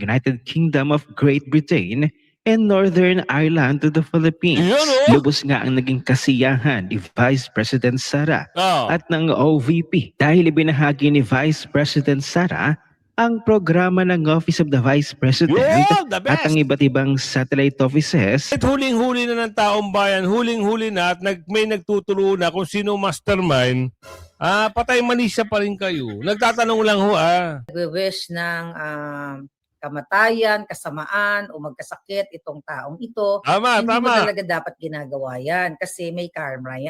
United Kingdom of Great Britain and Northern Ireland to the Philippines. Yun, oh! Lubos nga ang naging kasiyahan ni Vice President Sara Oh. at ng OVP dahil ibinahagi ni Vice President Sara ang programa ng Office of the Vice President Yun, the at ang best! iba't ibang satellite offices. At huling-huli na ng taong bayan, huling-huli na at may nagtuturo na kung sino mastermind, patay manisya pa rin kayo. Nagtatanong lang ho, Nagwe-wish ng kamatayan, kasamaan o magkasakit itong taong ito. Tama, Hindi mo tama. talaga dapat ginagawa yan kasi may karma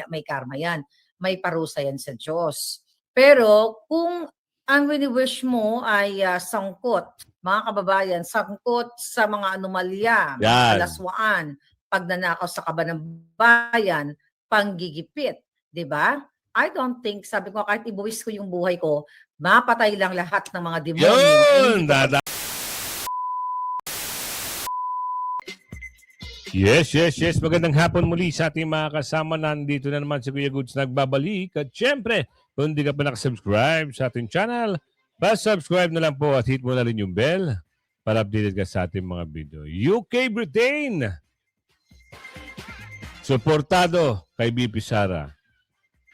yan. May parusa yan sa Diyos. Pero kung ang wini-wish mo ay sangkot, mga kababayan, sangkot sa mga anomalya, mga Yan. kalaswaan, pagnanakaw sa kaban ng bayan, panggigipit, di ba? I don't think, sabi ko, kahit ibuwis ko yung buhay ko, mapatay lang lahat ng mga demonyo. Yun! Hindi ko Yes. Magandang hapon muli sa ating mga kasama. Nandito na naman si Kuya Goods nagbabalik. At syempre, kung hindi ka pa nakasubscribe sa ating channel, subscribe na lang po at hit mo na rin yung bell para updated ka sa ating mga video. UK Britain! Suportado kay BP Sara.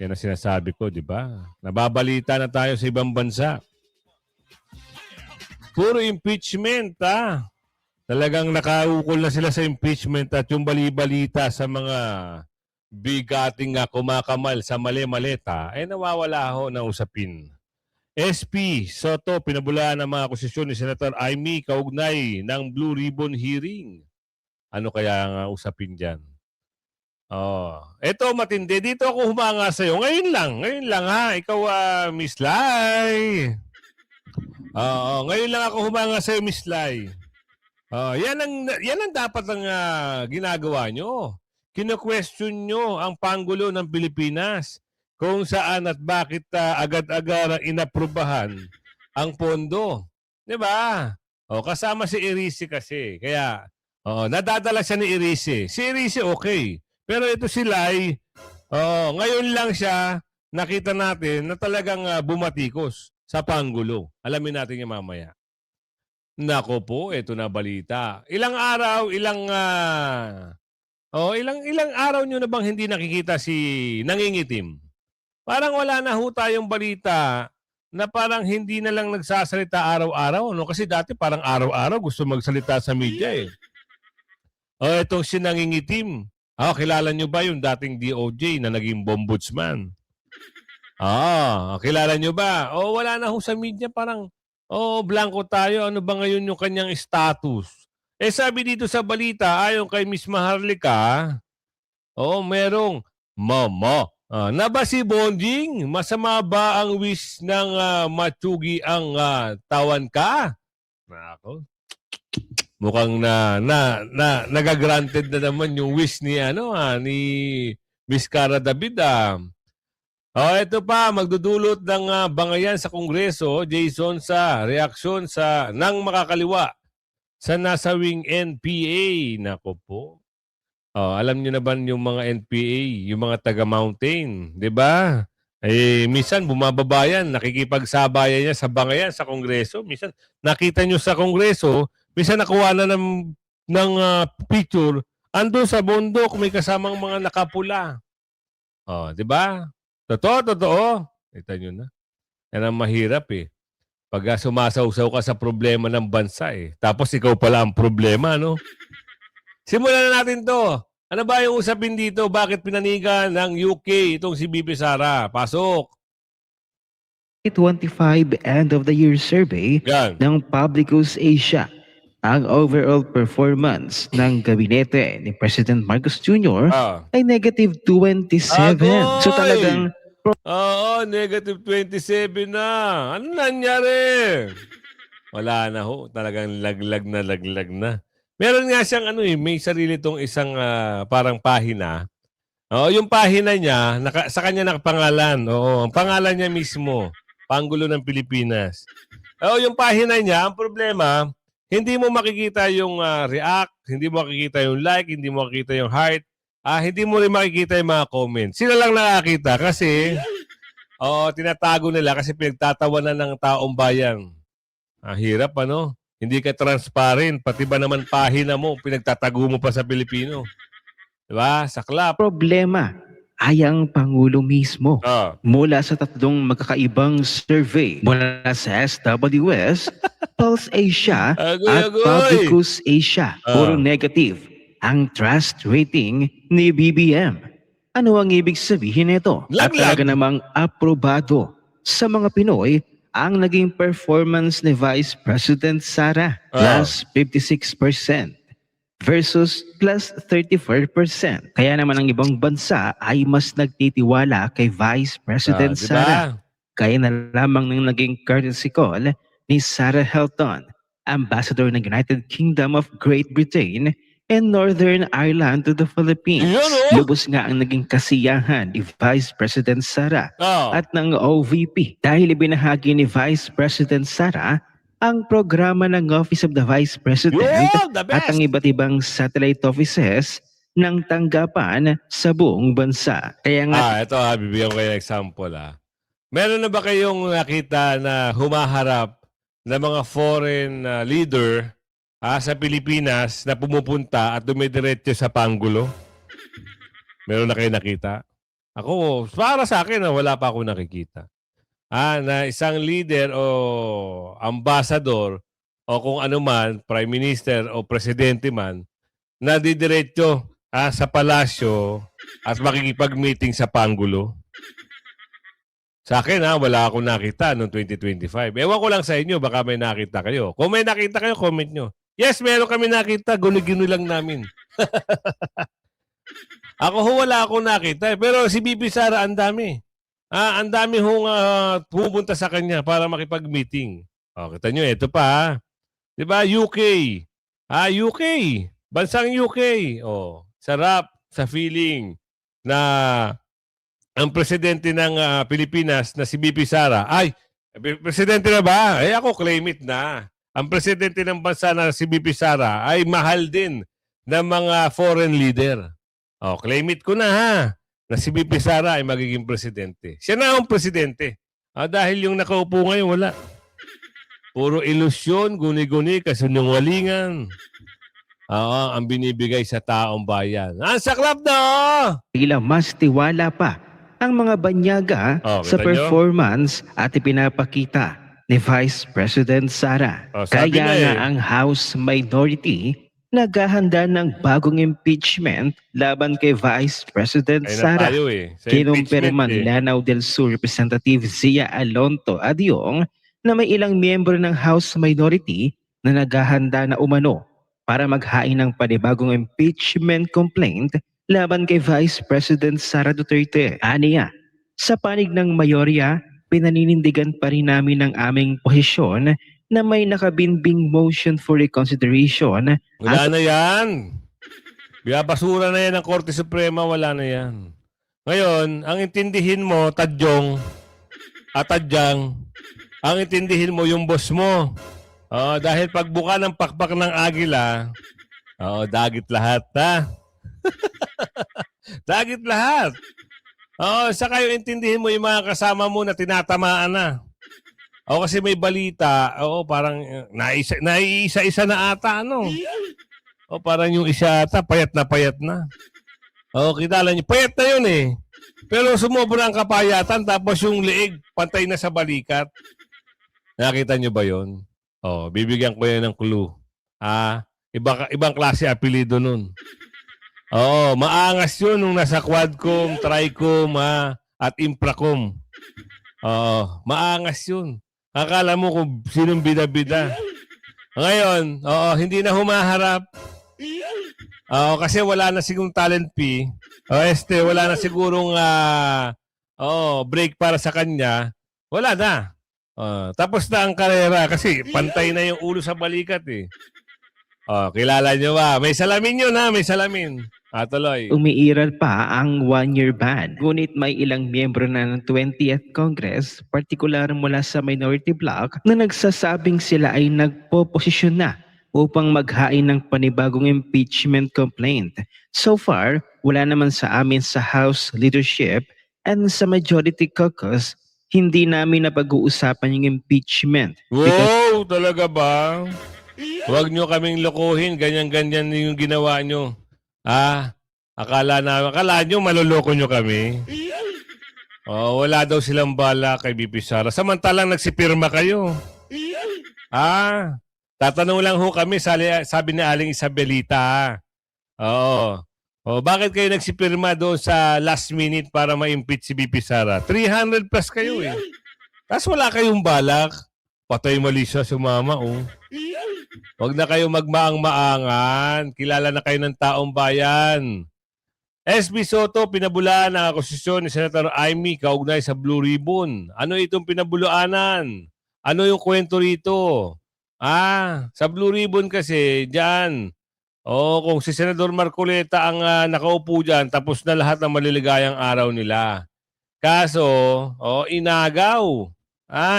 Yan ang sinasabi ko, di ba? Nababalita na tayo sa ibang bansa. Puro impeachment, Talagang nakaukol na sila sa impeachment at yung bali-balita sa mga bigating kumakamal sa mali-maleta ay nawawala ho ng usapin. SP Soto, pinabulaan ng mga akusasyon ni Senator Amy kaugnay ng Blue Ribbon hearing. Ano kaya ang usapin dyan? Eto matindi. Dito ako humanga sa'yo. Ngayon lang ha. Ikaw, Miss Lai. Ngayon lang ako humanga sa'yo, Miss Lai. Yan ang dapat ang ginagawa nyo. Kino-question nyo ang Pangulo ng Pilipinas kung saan at bakit agad-agad inaprubahan ang pondo. Diba? Kasama si Irice kasi. Kaya, nadadala siya ni Irice. Si Irice okay. Pero ito si Lai, ngayon lang siya nakita natin na talagang bumatikos sa Pangulo. Alamin natin yung mamaya. Nako po, ito na balita. Ilang araw nyo na bang hindi nakikita si nangingitim? Parang wala na ho tayong balita na parang hindi na lang nagsasalita araw-araw. No? Kasi dati parang araw-araw gusto magsalita sa media eh. Itong si nangingitim. Kilala nyo ba yung dating DOJ na naging ombudsman? Kilala nyo ba? Wala na ho sa media parang blanco tayo. Ano ba ngayon yung kanyang status? Sabi dito sa balita, ayon kay Miss Maharlika, merong mama. Na ba si Bonjing? Masama ba ang wish ng Matsugi ang tawan ka? Nako. Mukhang nagagranted na naman yung wish ni ni Miss Cara David. Ito pa, magdudulot ng bangayan sa Kongreso, Jason, sa reaksyon ng makakaliwa sa nasawing NPA. Nako po. Alam niyo na ba yung mga NPA, yung mga taga-mountain, di ba? Minsan bumababayan, nakikipagsabayan niya sa bangayan sa Kongreso. Minsan nakita niyo sa Kongreso, minsan nakuha na ng picture, ando sa bundok, may kasamang mga nakapula. Di ba? Totoo. Kita nyo na. Yan ang mahirap eh. Pag sumasawsaw ka sa problema ng bansa eh. Tapos ikaw pala ang problema, no? Simulan na natin to. Ano ba yung usapin dito? Bakit pinanigan ng UK itong si BP Sara? Pasok. 2025 end of the year survey ng Publicus Asia. Ang overall performance ng gabinete ni President Marcos Jr. ay negative 27. So talagang negative 27 na. Ano nangyari? Wala na ho. Talagang laglag na. Meron nga siyang may sarili tong isang parang pahina. Yung pahina niya, sa kanya nakapangalan. Ang pangalan niya mismo, Pangulo ng Pilipinas. Yung pahina niya, ang problema, hindi mo makikita yung react, hindi mo makikita yung like, hindi mo makikita yung heart, hindi mo rin makikita yung mga comments. Sila lang nakakita kasi tinatago nila kasi pinagtatawanan ng taong bayan. Hirap, ano? Hindi ka transparent. Pati ba naman pahina mo, pinagtatago mo pa sa Pilipino. Diba? Saklap. Problema ay ang Pangulo mismo. Ah. Mula sa tatlong magkakaibang survey mula sa SWS, Pulse Asia at Publicus Asia, puro negative ang trust rating ni BBM. Ano ang ibig sabihin nito? At talaga namang aprobado sa mga Pinoy ang naging performance ni Vice President Sara, plus 56%. Versus plus 34%. Kaya naman ang ibang bansa ay mas nagtitiwala kay Vice President Sara. Kaya na lamang ng naging courtesy call ni Sarah Helton, Ambassador ng United Kingdom of Great Britain and Northern Ireland to the Philippines. Lubos nga ang naging kasiyahan ni Vice President Sara at ng OVP dahil ibinahagi ni Vice President Sara ang programa ng Office of the Vice President at ang iba't ibang satellite offices ng tanggapan sa buong bansa. Kaya nga... ito bibigyan ko kayo ng example. Meron na ba kayong nakita na humaharap na mga foreign leader sa Pilipinas na pumupunta at dumidiretso sa Pangulo? Meron na kayo nakita? Ako, para sa akin, wala pa ako nakikita. Na isang leader o ambassador o kung ano man, prime minister o presidente man, na didiretso sa palasyo at makikipag-meeting sa Pangulo. Sa akin, wala akong nakita noong 2025. Ewan ko lang sa inyo, baka may nakita kayo. Kung may nakita kayo, comment nyo. Yes, meron kami nakita, guni-guni lang namin. Ako wala akong nakita. Pero si Bibi Sara, ang dami. Ang dami hong pumunta sa kanya para makipag-meeting. Kita nyo, ito pa. Diba? UK. UK. Bansang UK. Sarap sa feeling na ang presidente ng Pilipinas na si BP Sara. Ay, presidente na ba? Ako claim it na. Ang presidente ng bansa na si BP Sara ay mahal din ng mga foreign leader. Claim it ko na na si BP Sara ay magiging presidente. Siya na ang presidente. Dahil yung nakaupo ngayon, wala. Puro ilusyon, guni-guni, kasunungalingan. Ang binibigay sa taong bayan. Ang saklap na! Tila mas tiwala pa ang mga banyaga sa performance at ipinapakita ni Vice President Sara. Kaya nga ang House Minority naghahanda ng bagong impeachment laban kay Vice President Sara. Kinumpirma ni Lanao del Sur Representative Zia Alonto Adyong na may ilang miyembro ng House Minority na naghahanda na umano para maghain ng panibagong impeachment complaint laban kay Vice President Sara Duterte. Aniya, sa panig ng mayorya, pinaninindigan pa rin namin ang aming posisyon na may nakabinbing motion for reconsideration. Wala na yan. Basura na yan ng Korte Suprema, wala na yan. Ngayon, ang intindihin mo, Tadyong, at Tadyang, ang intindihin mo yung boss mo. Dahil pagbuka ng pakpak ng agila, dagit lahat, ha? Dagit lahat. Saka yung intindihin mo yung mga kasama mo na tinatamaan na. Kasi may balita, parang naiisa-isa na ata, ano? Parang yung isa ata, payat na. Kitala niyo, payat na yun eh. Pero sumobra ang kapayatan, tapos yung leeg, pantay na sa balikat. Nakita niyo ba yun? Bibigyan ko yan ng clue. Ibang klase apelido nun. Maangas yun nung nasa Quadcom, Tricom, at Impracom. Maangas yun. Akala mo kung sinong bida-bida. Ngayon, hindi na humaharap. Kasi wala na sigurong talent fee. Wala na sigurong break para sa kanya. Wala na. Tapos na ang karera kasi pantay na yung ulo sa balikat eh. Kilala nyo ba? May salamin yun ha, may salamin. Tuloy. Umiiral pa ang one-year ban. Ngunit may ilang miyembro na ng 20th Congress, partikular mula sa minority bloc, na nagsasabing sila ay nagpoposisyon na upang maghain ng panibagong impeachment complaint. So far, wala naman sa amin sa House leadership and sa majority caucus, hindi namin napag-uusapan yung impeachment. Wow, talaga ba? Huwag nyo kaming lokohin. Ganyan-ganyan yung ginawa nyo. Akala nyo maloloko nyo kami. Wala daw silang bala kay BP Sara. Samantalang nagsipirma kayo. Tatanong lang ho kami, sabi ni Aling Isabelita. Oo. Bakit kayo nagsipirma doon sa last minute para ma-impeach si BP Sara? 300 plus kayo eh. Tapos wala kayong balak. Patay mali siya sumama oh. Huwag na kayo magmaang-maangan. Kilala na kayo ng taong bayan. SB Soto, pinabulaan ang akusasyon ni Senator Amy kaugnay sa Blue Ribbon. Ano itong pinabulaanan? Ano yung kwento rito? Sa Blue Ribbon kasi, dyan. Kung si Senador Marcoleta ang nakaupo dyan, tapos na lahat ng maliligayang araw nila. Kaso, inagaw.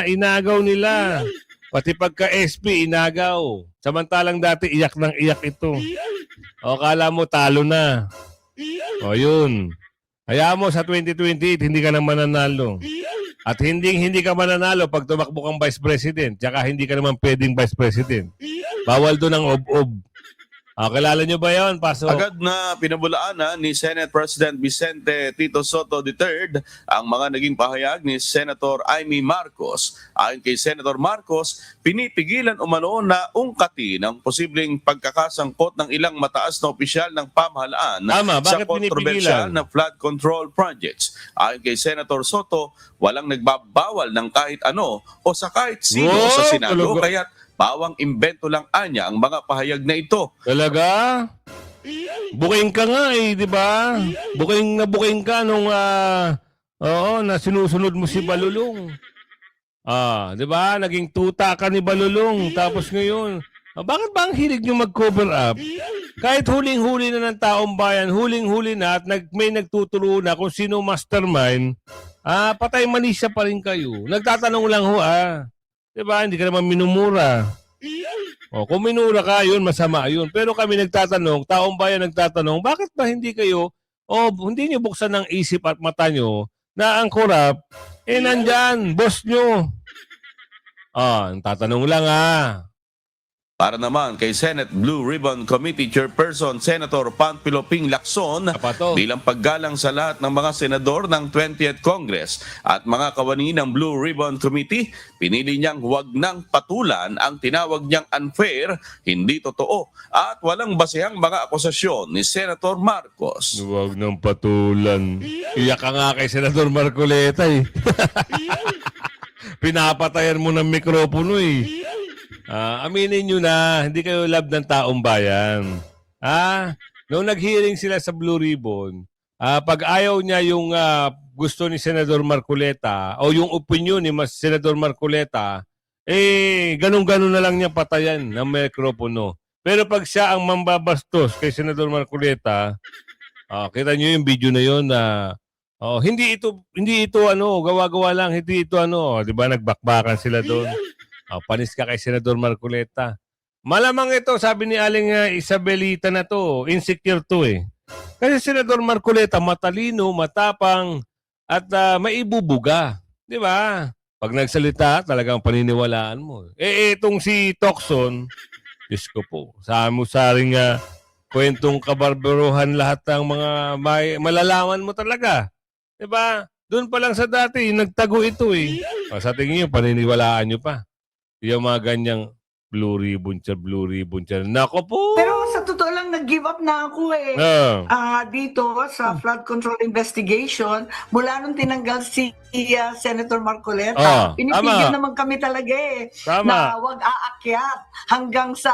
Inagaw nila. Pati pagka-SP, inagaw. Samantalang dati, iyak ng iyak ito. Kala mo, talo na. Yun. Hayaan mo sa 2028, hindi ka na mananalo. At hindi ka mananalo pag tumakbo kang Vice President. Tsaka hindi ka naman pwedeng Vice President. Bawal doon ang ob-ob. Kilala nyo ba yun? Pasok. Agad na pinabulaanan ni Senate President Vicente Tito Soto III ang mga naging pahayag ni Senator Amy Marcos. Ayon kay Senator Marcos, pinipigilan umano na ungkati ng posibleng pagkakasangkot ng ilang mataas na opisyal ng pamahalaan sa kontrobersyal na flood control projects. Ayon kay Senator Soto, walang nagbabawal ng kahit ano o sa kahit sino sa Senado, kaya't bawang imbento lang anya ang mga pahayag na ito. Talaga? Buking ka nga eh, di ba? Buking ka nung na sinusunod mo si Balulong. Di ba? Naging tuta ka ni Balulong. Tapos ngayon, bakit ba ang hilig nyo mag-cover up? Kahit huling-huli na ng taong bayan, huling-huli na at may nagtuturo na kung sino mastermind, patay manisya pa rin kayo. Nagtatanong lang ho Diba? Hindi ka naman minumura. Kung minura ka, yun, masama yun. Pero kami nagtatanong, taong bayan nagtatanong, bakit ba hindi kayo, hindi nyo buksan ng isip at mata nyo na ang korap, nandyan, boss nyo. Tatanong lang Para naman kay Senate Blue Ribbon Committee Chairperson Senator Panfilo Ping Lacson, bilang paggalang sa lahat ng mga senador ng 20th Congress at mga kawani ng Blue Ribbon Committee, pinili niyang huwag nang patulan ang tinawag niyang unfair, hindi totoo at walang basehang mga akusasyon ni Senator Marcos. Huwag nang patulan. Iyak ka nga kay Senator Marcoleta eh. Pinapatayan mo ng mikropono eh. Aminin nyo na, hindi kayo love ng taong bayan. Noong nag-hearing sila sa Blue Ribbon, pag ayaw niya yung gusto ni Senador Marcoleta o yung opinion ni Senador Marcoleta, ganun-ganun na lang niya patayan ng mikropono. Pero pag siya ang mambabastos kay Senador Marcoleta, kita nyo yung video na yun na hindi ito gawa-gawa lang, hindi ito di ba nagbakbakan sila doon. Panis ka kay Senador Marcoleta. Malamang ito, sabi ni Aling Isabelita na to, insecure to eh. Kasi Senador Marcoleta, matalino, matapang, at maibubuga. Di ba? Pag nagsalita, talagang paniniwalaan mo. Itong si Tocson, Diyos ko po, saring kwentong kabarbaruhan lahat ng mga malalaman mo talaga. Di ba? Doon pa lang sa dati, nagtago ito eh. Sa tingin nyo, paniniwalaan nyo pa. Yung mga ganyang Blue Ribbon siya. Nako po! Pero sa totoo lang, nag-give up na ako eh. Dito sa flood control investigation, mula nung tinanggal si Senator Marcoleta, pinipigil naman kami talaga na wag aakyat hanggang sa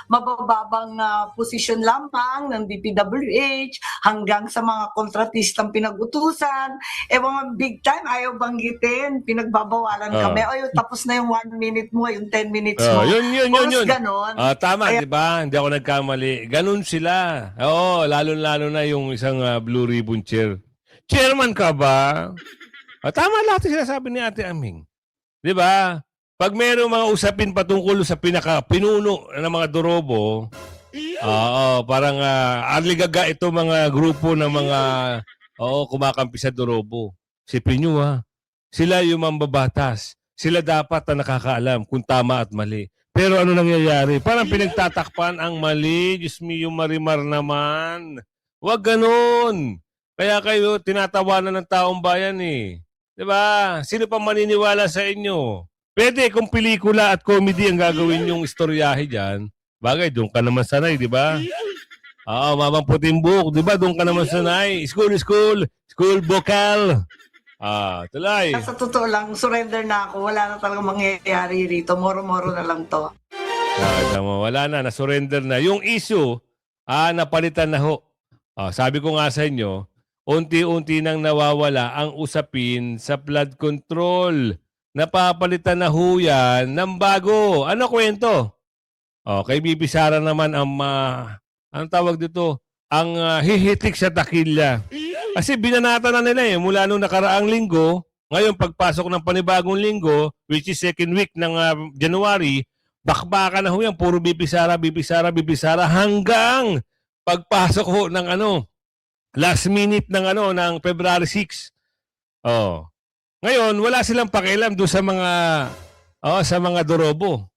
mabababang posisyon lamang ng DPWH, hanggang sa mga kontratistang pinag-utusan. Mga big time, ayaw banggitin, pinagbabawalan kami. Tapos na yung 1 minute mo, yung 10 minutes mo. Yun. Ganon. Tama, di ba? Hindi ako nagkamali. Ganon sila. Lalo na yung isang Blue Ribbon Chairman ka ba? Tama lahat yung sinasabi ni Ate Aming. Di ba? Pag mayroong mga usapin patungkol sa pinuno ng mga dorobo, parang aligaga ito mga grupo ng mga kumakampi sa dorobo. Sipin nyo sila yung mambabatas. Sila dapat na nakakaalam kung tama at mali. Pero ano nangyayari? Parang pinagtatakpan ang mali. Diyos mio, Marimar naman. Huwag ganun. Kaya kayo tinatawanan ng taong bayan eh. 'Di ba? Sino pa maniniwala sa inyo? Pwede kung pelikula at comedy ang gagawin yung istoryahe diyan. Bagay, doon ka naman sanay, 'di ba? Oo, Mamang Puting Buhok, 'di ba? Doon ka naman sanay. School vocal. Tulay. Sa totoo lang, surrender na ako. Wala na talagang mangyayari rito. Moro-moro na lang to. Wala na, na-surrender na. Yung issue, napalitan na ho. Sabi ko nga sa inyo, unti-unti nang nawawala ang usapin sa flood control. Napapalitan na ho yan ng bago. Ano kwento? Kay Bibi Sara naman ang, anong tawag dito? Ang hihitik sa takilya. Kasi binanata na nila mula nung nakaraang linggo, ngayon pagpasok ng panibagong linggo, which is second week ng January, bakbakan na ho yan. Puro Bibi Sara hanggang pagpasok ho ng last minute ng ng February 6. Ngayon, wala silang pakialam doon sa mga dorobo.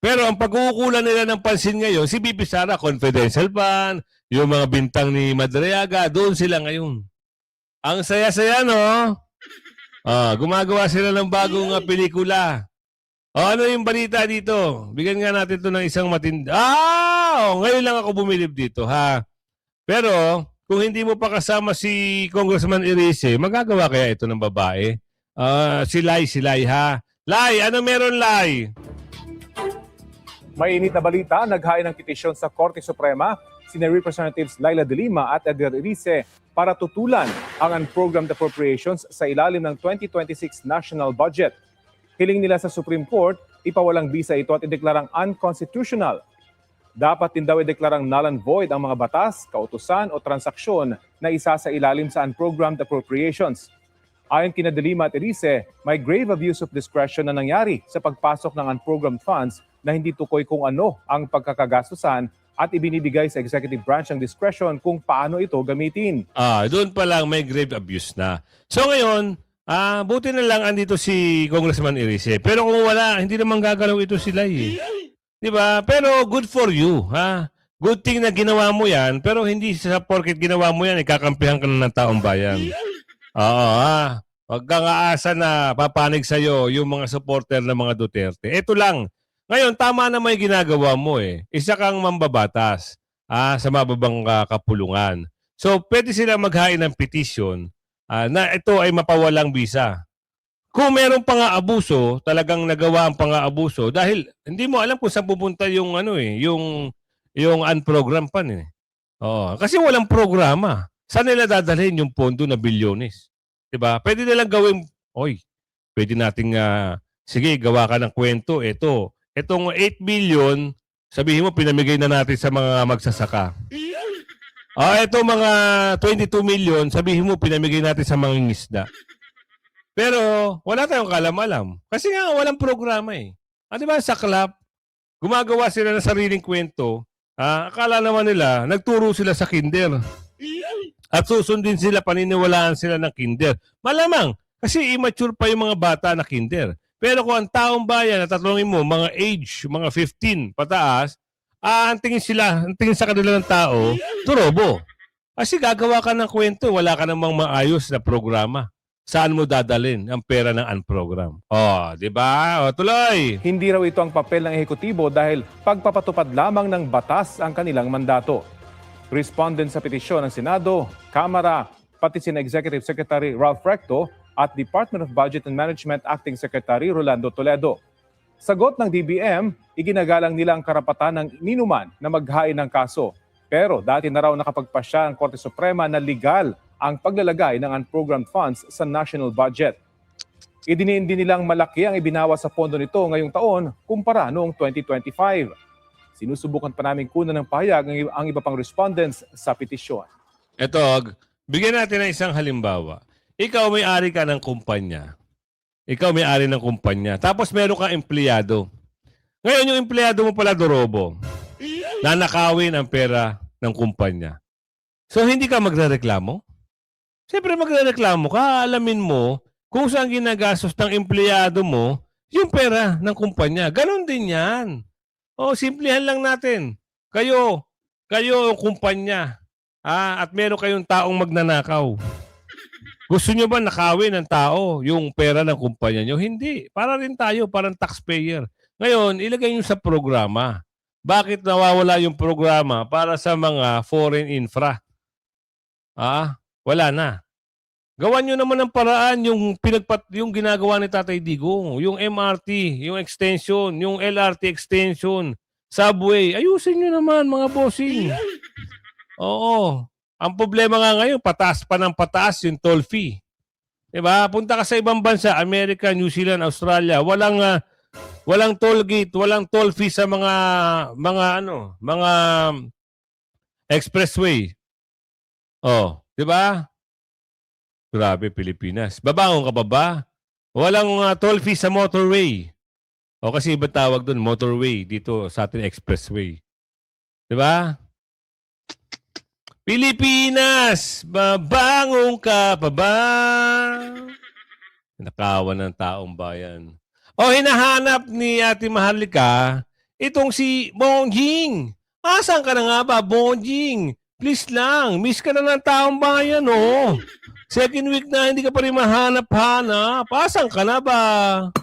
Pero ang pag-uukulan nila ng pansin ngayon, si Bibi Sara, confidential fan, yung mga bintang ni Madriaga, doon sila ngayon. Ang saya-saya, no? Gumagawa sila ng bagong pelikula. Ano yung balita dito? Bigyan nga natin ito ng isang ngayon lang ako bumilib dito, ha? Pero, kung hindi mo pa kasama si Congressman Erice, magagawa kaya ito ng babae? Si Lai, ha? Lai, ano meron, Lai? Mainit na balita, naghain ng petisyon sa Korte Suprema sina Representatives Laila de Lima at Edgar Erice para tutulan ang unprogrammed appropriations sa ilalim ng 2026 national budget. Hiling nila sa Supreme Court, ipawalang bisa ito at ideklarang unconstitutional. Dapat din daw ideklarang null and void ang mga batas, kautusan o transaksyon na isa sa ilalim sa unprogrammed appropriations. Ayon kina de Lima at Erice, may grave abuse of discretion na nangyari sa pagpasok ng unprogrammed funds na hindi tukoy kung ano ang pagkakagastusan at ibinibigay sa executive branch ang discretion kung paano ito gamitin. Doon pa lang may grave abuse na. So ngayon, buti na lang andito si Congressman Erice. Pero kung wala, hindi naman gagalaw ito sila eh. Di ba? Pero good for you, ha? Good thing na ginawa mo yan, pero hindi sa porket ginawa mo yan, ikakampihan ka na ng taong bayan. Huwag kang aasa na papanig sa'yo yung mga supporter ng mga Duterte. Ito lang. Ngayon, tama na may ginagawa mo eh. Isa kang mambabatas sa mababang kapulungan. So, pwede sila maghain ng petition na ito ay mapawalang bisa. Kung meron pa nga abuso, talagang nagawa ang pang-aabuso dahil hindi mo alam kung saan pupunta yung yung unprogrammed pan eh. Kasi walang programa. Saan nila dadalhin yung pondo na bilyones? 'Di ba? Pwede nilang gawin, pwede nating sige, gawa ka ng kwento, itong 8 billion, sabihin mo pinamigay na natin sa mga magsasaka. Itong mga 22 million, sabihin mo pinamigay natin sa mga ngisda. Pero wala tayong kalam-alam. Kasi nga walang programa eh. Di ba sa club, gumagawa sila ng sariling kwento. Akala naman nila, nagturo sila sa kinder. At susundin sila, paniniwalaan sila ng kinder. Malamang, kasi immature pa yung mga bata na kinder. Pero kung ang taong bayan, tatanungin mo, mga age, mga 15 pataas, ang tingin sa kanila ng tao, turobo. Kasi gagawa ka ng kwento, wala ka namang maayos na programa. Saan mo dadalhin ang pera ng unprogram? Di ba? Tuloy! Hindi raw ito ang papel ng ehekutibo dahil pagpapatupad lamang ng batas ang kanilang mandato. Respondent sa petisyon ng Senado, Kamara, pati sina Executive Secretary Ralph Recto at Department of Budget and Management Acting Secretary Rolando Toledo. Sagot ng DBM, iginagalang nila ang karapatan ng ninuman na maghain ng kaso. Pero dati na raw nakapagpasya ang Korte Suprema na legal ang paglalagay ng unprogrammed funds sa national budget. Idiniin din nilang malaki ang ibinawa sa pondo nito ngayong taon kumpara noong 2025. Sinusubukan pa namin kunan ng pahayag ang iba pang respondents sa petisyon. Ito, bigyan natin ng isang halimbawa. Ikaw may-ari ka ng kumpanya. Tapos meron kang empleyado. Ngayon yung empleyado mo pala dorobo. Nanakawin ang pera ng kumpanya. So hindi ka magrereklamo? Siyempre magrereklamo ka, alamin mo kung saan ginagastos ng empleyado mo yung pera ng kumpanya. Ganon din yan. O, simplihan lang natin. Kayo ang kumpanya. At meron kayong taong magnanakaw. Gusto nyo ba nakawin ng tao yung pera ng kumpanya nyo? Hindi. Para rin tayo, parang taxpayer. Ngayon, ilagay nyo sa programa. Bakit nawawala yung programa para sa mga foreign infra? Wala na. Gawan nyo naman ng paraan yung ginagawa ni Tatay Digong, yung MRT, yung extension, yung LRT extension, subway. Ayusin nyo naman, mga bossing. Oo. Ang problema nga ngayon, pataas pa ng pataas yung toll fee. Diba? Punta ka sa ibang bansa, America, New Zealand, Australia, walang toll gate, walang toll fee sa mga expressway. Oh, 'di ba? Grabe Pilipinas. Babangon ka pa ba? Walang toll fee sa motorway. O kasi iba tawag doon, motorway dito sa atin expressway. 'Di ba? Pilipinas, babangon ka pa ba? Nakawan ng taong bayan. O hinahanap ni Ate Maharlika itong si Bongjing. Asan ka na nga ba, Bongjing? Please lang, miss ka na ng taong bayan, oh. Second week na, hindi ka pa rin mahanap-hanap. Asan ka na ba?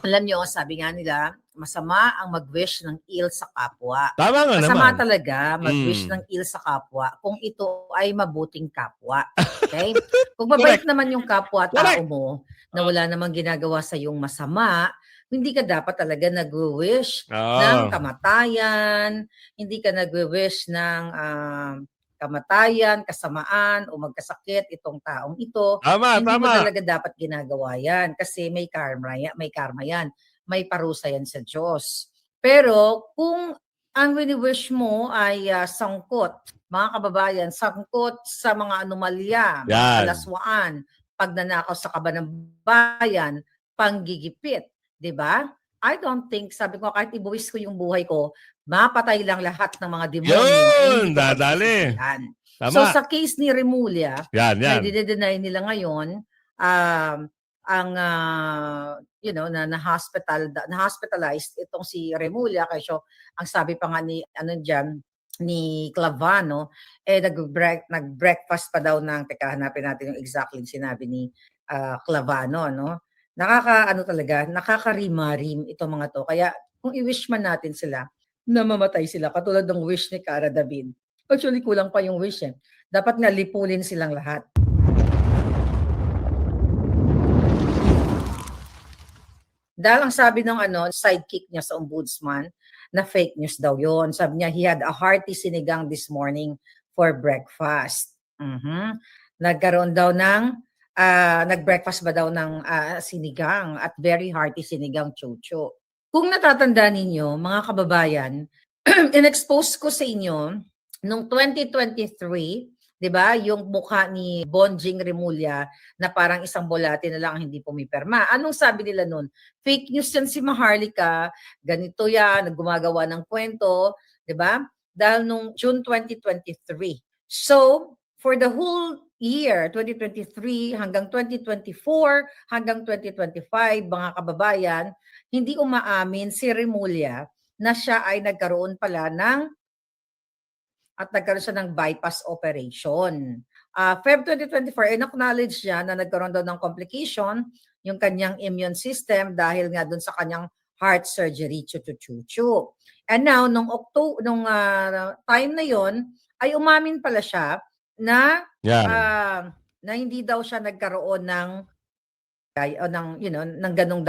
Alam nyo, sabi nga nila, masama ang mag-wish ng ill sa kapwa. Tama nga Masama naman. talaga mag-wish ng ill sa kapwa kung ito ay mabuting kapwa. Okay? Kung mabait naman yung kapwa-tao mo na wala namang ginagawa sa yung masama, hindi ka dapat talaga nag-wish ng kamatayan, hindi ka nag-wish ng kamatayan, kasamaan, o magkasakit itong taong ito. Hindi mo talaga dapat ginagawa yan kasi may karma yan. May parusa yan sa Diyos. Pero kung ang wini-wish mo ay sangkot, mga kababayan, sangkot sa mga anomalya, mga kalaswaan, pagnanakaw sa kaban ng bayan, panggigipit, di ba? I don't think, sabi ko, kahit ibuwis ko yung buhay ko, mapatay lang lahat ng mga demonyo. Yun, dadali. So sa case ni Remulla, yan. i-deny nila ngayon, na hospitalized itong si Remulla kasi ang sabi pa nga ni Clavano nag-breakfast pa daw hanapin natin yung exactly sinabi ni Clavano, no? Nakakarimarim itong mga to. Kaya kung i-wish man natin sila na mamatay sila katulad ng wish ni Cara David. Actually kulang pa yung wish eh. Dapat nga lipulin silang lahat. Dahil ang sabi ng sidekick niya sa ombudsman, na fake news daw yon. Sabi niya, he had a hearty sinigang this morning for breakfast. Nagkaroon daw nag-breakfast ba daw ng sinigang at very hearty sinigang chocho. Kung natatandaan ninyo, mga kababayan, in-expose ko sa inyo noong 2023, 'di ba? Yung mukha ni Bongjing Remulla na parang isang bolate na lang hindi pumipirma. Anong sabi nila noon? Fake news yan si Maharlika, ganito yan, gumagawa ng kwento, 'di ba? Dahil nung June 2023. So, for the whole year 2023 hanggang 2024 hanggang 2025, mga kababayan, hindi umaamin si Remulla na siya ay nagkaroon pala nagkaroon siya ng bypass operation. Feb 2024, in-acknowledge niya na nagkaroon daw ng complication yung kanyang immune system dahil nga doon sa kanyang heart surgery, chuchu-chuchu. And now, nung time na yon ay umamin pala siya na hindi daw siya nagkaroon ng ganong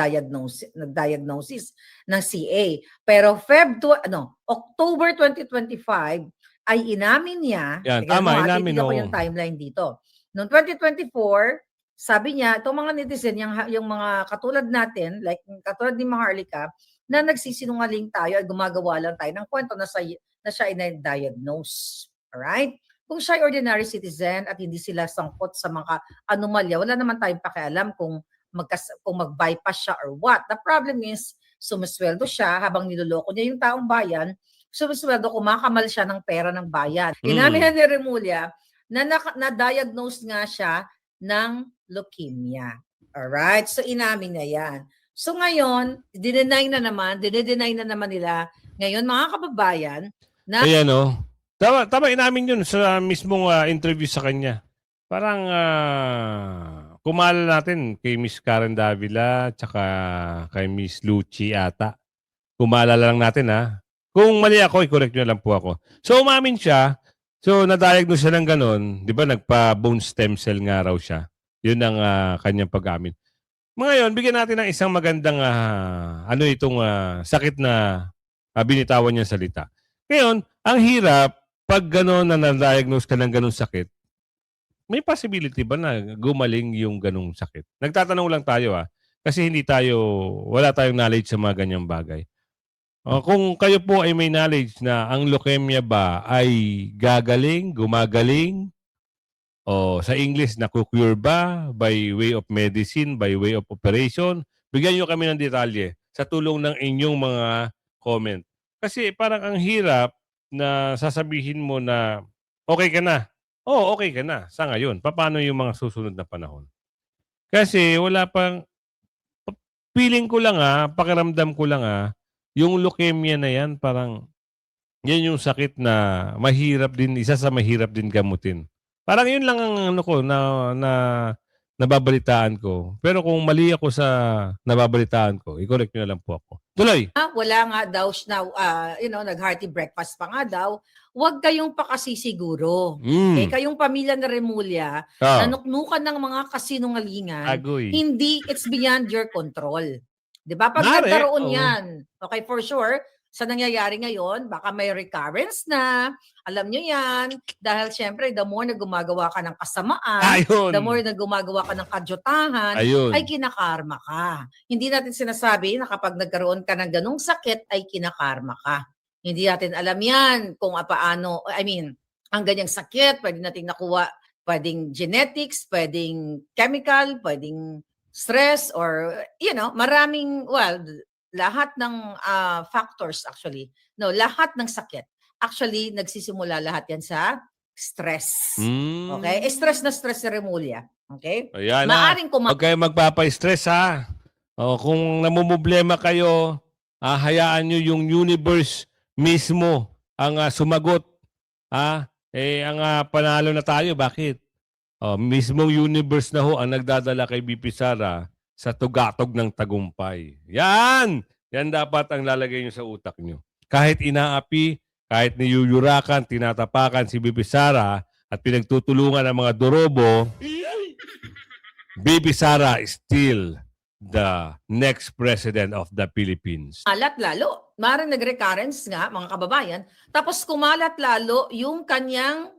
diagnosis ng CA. Pero October 2025 ay inamin niya, inamin ko yung timeline dito. Noong 2024, sabi niya, itong mga netizen, yung mga katulad natin, like katulad ni Maharlika, na nagsisinungaling tayo at gumagawa lang tayo ng kwento na siya ay na-diagnose. Alright? Kung siya ay ordinary citizen at hindi sila sangkot sa mga anomalya, wala naman tayong pakialam kung mag-bypass siya or what. The problem is, sumusweldo siya habang niloloko niya yung taong bayan, sumusweldo, kumakamal siya ng pera ng bayan. Inamin ni Remulla na na-diagnose nga siya ng leukemia. Alright? So, inamin niya yan. So, ngayon, dinedeny na naman nila Ngayon, mga kababayan, na Ayan, oh. Tama inamin yun sa mismong interview sa kanya. Parang kumala natin kay Miss Karen Davila tsaka kay Miss Lucci ata. Kumala lang natin, ha. Kung mali ako, i-correct nyo lang po ako. So, umamin siya. So, na-diagnose siya ng ganun. Di ba, nagpa-bone stem cell nga raw siya. Yun ang kanyang pag-amin. Ngayon, bigyan natin ng isang magandang sakit na binitawan niyang salita. Ngayon, ang hirap, pag gano'n na na-diagnose ka ng ganun sakit, may possibility ba na gumaling yung ganung sakit? Nagtatanong lang tayo, kasi wala tayong knowledge sa mga ganyang bagay. Kung kayo po ay may knowledge na ang leukemia ba ay gumagaling, o sa English, naku-cure ba by way of medicine, by way of operation, bigyan nyo kami ng detalye sa tulong ng inyong mga comment. Kasi parang ang hirap na sasabihin mo na okay ka na. Oo, okay ka na. Sa ngayon, paano yung mga susunod na panahon? Kasi wala pang, feeling ko lang pakiramdam ko lang yung leukemia na yan, parang yan yung sakit na mahirap din, isa sa mahirap din gamutin. Parang yun lang ang nababalitaan ko. Pero kung mali ako sa nababalitaan ko, i-correct nyo na lang po ako. Tuloy! wala nga daw, nag-hearty breakfast pa nga daw, huwag kayong pakasisiguro. Okay? Kayong pamilya na Remulla, nanuknukan ng mga kasinungalingan, hindi, it's beyond your control. Diba? Pag nagkaroon yan, okay, for sure, sa nangyayari ngayon, baka may recurrence na, alam nyo yan, dahil syempre, the more na gumagawa ka ng kasamaan, the more na gumagawa ka ng kadyutahan, ay kinakarma ka. Hindi natin sinasabi na kapag nagkaroon ka ng ganong sakit, ay kinakarma ka. Hindi natin alam yan kung paano, ang ganyang sakit, pwede natin nakuha, pwedeng genetics, pwedeng chemical, pwedeng stress, or, maraming, lahat ng factors actually. No, lahat ng sakit. Actually, nagsisimula lahat yan sa stress. Okay? Stress na stress sa Remulla. Okay? Ayan maaring huwag kayo magpapa-stress kung namumblema kayo, hayaan nyo yung universe mismo ang sumagot. Ang panalo na tayo. Bakit? Mismong universe na ang nagdadala kay BP Sara sa tugatog ng tagumpay. Yan! Yan dapat ang lalagay nyo sa utak nyo. Kahit inaapi, kahit niyuyurakan, tinatapakan si BP Sara at pinagtutulungan ng mga dorobo, BP Sara is still the next president of the Philippines. Kumalat lalo. Maring nag-recurrence nga, mga kababayan. Tapos kumalat lalo yung kanyang,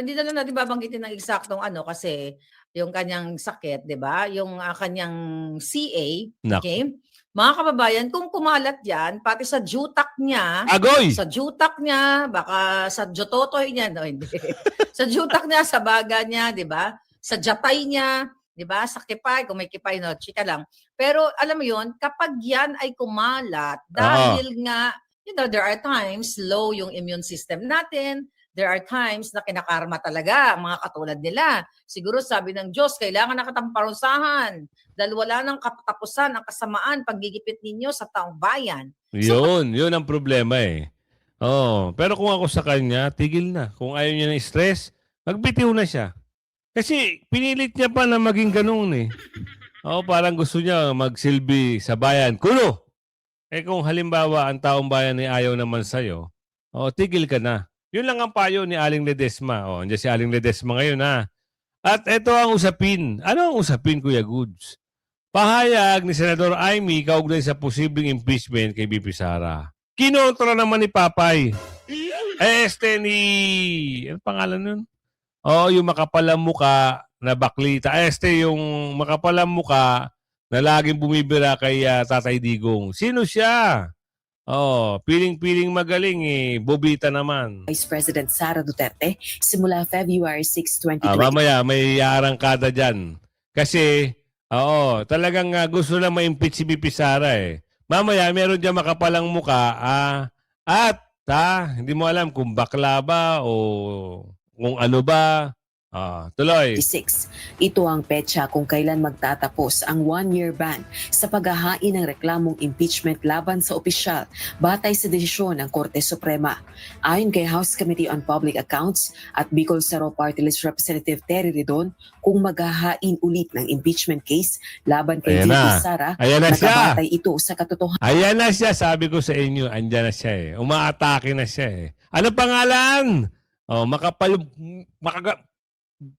hindi na lang natin babanggitin ng eksaktong kasi yung kanyang sakit, di ba? Yung kanyang CA, okay? Mga kababayan, kung kumalat yan, pati sa jutak niya, baka sa jototoy niya, no, hindi. Sa jutak niya, sa baga niya, di ba? Sa jatay niya, di ba? Sa kipay, kung may kipay, no, chika lang. Pero alam mo yun, kapag yan ay kumalat, dahil nga, there are times low yung immune system natin, there are times na kinakarma talaga ang mga katulad nila. Siguro sabi ng Diyos, kailangan nakatamparusahan dahil wala nang katapusan ang kasamaan paggigipit ninyo sa taong bayan. Yun ang problema pero kung ako sa kanya, tigil na. Kung ayaw niya ng stress, magbitiw na siya. Kasi pinilit niya pa na maging ganun parang gusto niya magsilbi sa bayan. Kulo! Kung halimbawa ang taong bayan ay ayaw naman sa'yo, tigil ka na. Yun lang ang payo ni Aling Ledesma. Andiyan si Aling Ledesma ngayon At ito ang usapin. Ano ang usapin, Kuya Goods? Pahayag ni Senador Amy kaugnay sa posibleng impeachment kay BP Sara. Kinontra naman ni Papay. Ano pangalan nun? Yung makapalang muka na baklita. Yung makapalang muka na laging bumibira kay Tatay Digong. Sino siya? Piling-piling magaling bobita naman. Vice President Sara Duterte simula February 6, 2020. Mamaya may arangkada dyan. Kasi, talagang gusto na ma-impeach si BP Sara Mamaya meron dyan makapalang muka at hindi mo alam kung bakla ba o kung ano ba. Tuloy. 26. Ito ang petsa kung kailan magtatapos ang one-year ban sa paghahain ng reklamong impeachment laban sa opisyal batay sa desisyon ng Korte Suprema. Ayon kay House Committee on Public Accounts at Bicol Saro Party List Representative Terry Redon, kung maghahain ulit ng impeachment case laban kay Ayan VP na. Sara, Ayan na siya. nakabatay ito sa katotohanan. Ayan na siya, sabi ko sa inyo, andyan na siya eh. Umaatake na siya eh. Ano pangalan?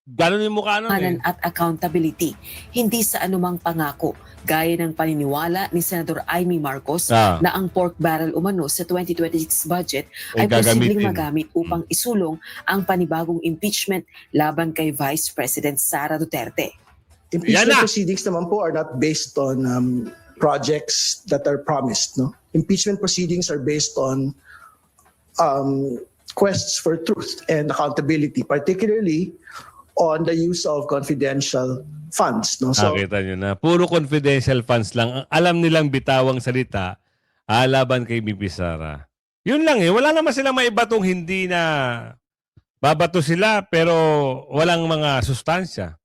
Ganon yung mukha nun eh. At accountability, hindi sa anumang pangako, gaya ng paniniwala ni Senator Amy Marcos na ang pork barrel umano sa 2026 budget ay posibleng magamit upang isulong ang panibagong impeachment laban kay Vice President Sara Duterte. Impeachment proceedings naman po are not based on projects that are promised. No? Impeachment proceedings are based on quests for truth and accountability, particularly on the use of confidential funds. No? So, Nakita nyo na. Puro confidential funds lang. Ang alam nilang bitawang salita laban kay VP Sara. Yun lang eh. Wala naman silang maibatong hindi na babato sila pero walang mga sustansya.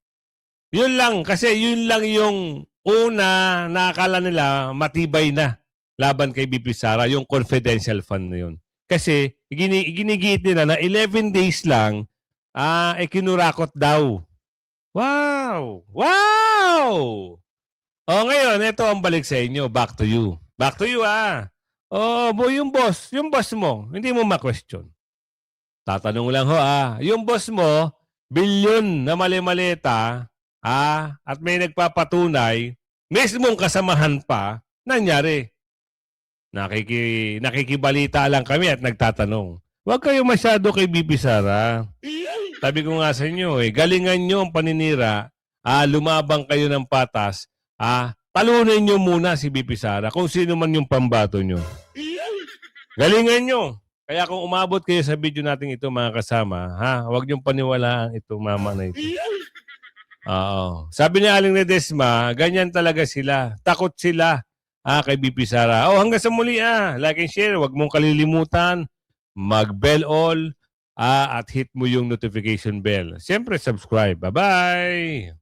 Yun lang. Kasi yun lang yung una na akala nila matibay na laban kay VP Sara, yung confidential fund na yun. Kasi ginigiit nila na 11 days lang kinurakot daw. Wow! Wow! O ngayon, ito ang balik sa inyo. Back to you. Back to you yung boss mo, hindi mo ma-question. Tatanong lang yung boss mo, bilyon na mali-maleta, at may nagpapatunay, mismong kasamahan pa, nangyari. Nakikibalita lang kami at nagtatanong. Huwag kayo masyado kay VP Sara. Sabi ko nga sa inyo, galingan nyo ang paninira, lumabang kayo ng patas, talunin nyo muna si VP Sara kung sino man yung pambato nyo. Galingan nyo. Kaya kung umabot kayo sa video natin ito mga kasama, huwag nyong paniwalaan ito mama na ito. Sabi ni Aling Ledesma, ganyan talaga sila. Takot sila kay VP Sara. Hanggang sa muli like and share, huwag mong kalilimutan, mag-bell all, at hit mo yung notification bell. Siyempre, subscribe. Bye-bye!